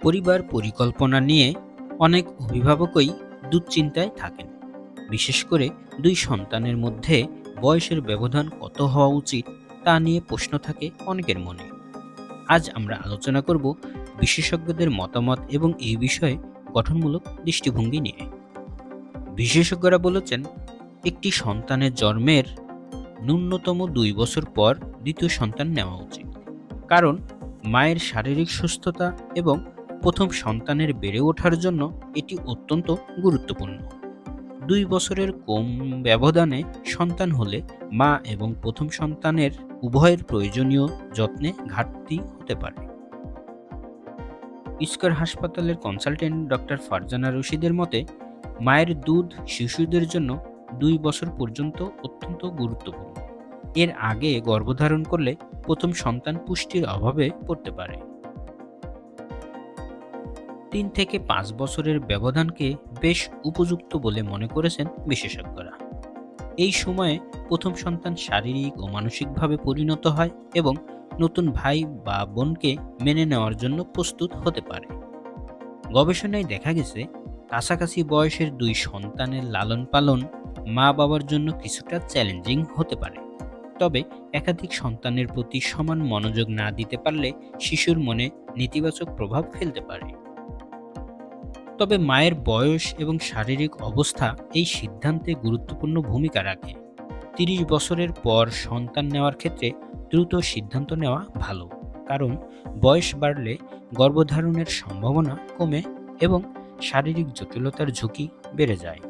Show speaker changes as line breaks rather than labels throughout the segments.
পরিবার পরিকল্পনা নিয়ে অনেক অভিভাবকই দুশ্চিন্তায় থাকেন। বিশেষ করে দুই সন্তানের মধ্যে বয়সের ব্যবধান কত হওয়া উচিত তা নিয়ে প্রশ্ন থাকে অনেকের মনে। আজ আমরা আলোচনা করব বিশেষজ্ঞদের মতামত এবং এই বিষয়ে গঠনমূলক দৃষ্টিভঙ্গি নিয়ে। বিশেষজ্ঞরা বলেছেন, একটি সন্তানের জন্মের ন্যূনতম 2 বছর পর দ্বিতীয় সন্তান নেওয়া উচিত। কারণ মায়ের শারীরিক সুস্থতা এবং প্রথম সন্তানের বেড়ে ওঠার জন্য এটি অত্যন্ত গুরুত্বপূর্ণ। 2 বছরের কম ব্যবধানে সন্তান হলে মা এবং প্রথম সন্তানের উভয়ের প্রয়োজনীয় যত্নে ঘাটতি হতে পারে। স্কয়ার হাসপাতালের কনসালটেন্ট ডক্টর ফারজানা রশিদের মতে, মায়ের দুধ শিশুদের জন্য 2 বছর পর্যন্ত অত্যন্ত গুরুত্বপূর্ণ। এর আগে গর্ভধারণ করলে প্রথম সন্তান পুষ্টির অভাবে পড়তে পারে। 3 থেকে 5 বছরের ব্যবধানকে বেশ উপযুক্ত বলে মনে করেছেন বিশেষজ্ঞরা। এই সময়ে প্রথম সন্তান শারীরিক ও মানসিকভাবে পরিণত হয় এবং নতুন ভাই বা বোনকে মেনে নেওয়ার জন্য প্রস্তুত হতে পারে। গবেষণায় দেখা গেছে, কাছাকাছি বয়সের 2 সন্তানের লালন পালন মা বাবার জন্য কিছুটা চ্যালেঞ্জিং হতে পারে। তবে একাধিক সন্তানের প্রতি সমান মনোযোগ না দিতে পারলে শিশুর মনে নেতিবাচক প্রভাব ফেলতে পারে। তবে মায়ের বয়স এবং শারীরিক অবস্থা এই সিদ্ধান্তে গুরুত্বপূর্ণ ভূমিকা রাখে। 30 বছরের পর সন্তান নেওয়ার ক্ষেত্রে দ্রুত সিদ্ধান্ত নেওয়া ভালো, কারণ বয়স বাড়লে গর্ভধারণের সম্ভাবনা কমে এবং শারীরিক জটিলতার ঝুঁকি বেড়ে যায়।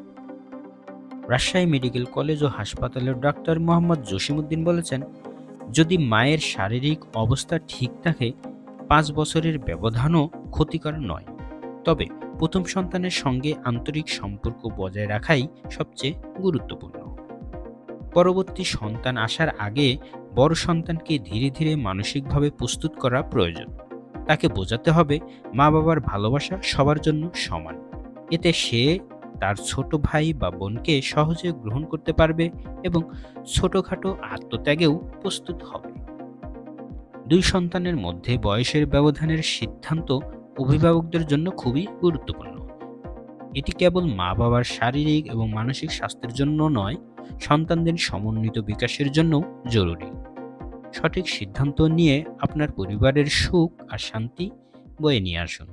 রাজশাহী মেডিকেল কলেজ ও হাসপাতালের ডাক্তার মোহাম্মদ জসিমউদ্দিন বলেছেন, যদি মায়ের শারীরিক অবস্থা ঠিক থাকে 5 বছরের ব্যবধানও ক্ষতিকর নয়। তবে প্রথম সন্তানের সঙ্গে আন্তরিক সম্পর্ক বজায় রাখাই সবচেয়ে গুরুত্বপূর্ণ। পরবর্তী সন্তান আসার আগে বড় সন্তানকে ধীরে ধীরে মানসিকভাবে প্রস্তুত করা প্রয়োজন। তাকে বোঝাতে হবে মা বাবার ভালোবাসা সবার জন্য সমান। এতে সে তার ছোট ভাই বা বোনকে সহজে গ্রহণ করতে পারবে এবং ছোটখাটো আত্মত্যাগেও প্রস্তুত হবে। 2 সন্তানের মধ্যে বয়সের ব্যবধানের সিদ্ধান্ত অভিভাবকদের জন্য খুবই গুরুত্বপূর্ণ। এটি কেবল মা বাবার শারীরিক এবং মানসিক স্বাস্থ্যের জন্য নয়, সন্তানদের সমন্বিত বিকাশের জন্যও জরুরি। সঠিক সিদ্ধান্ত নিয়ে আপনার পরিবারের সুখ আর শান্তি বয়ে নিয়ে আসুন।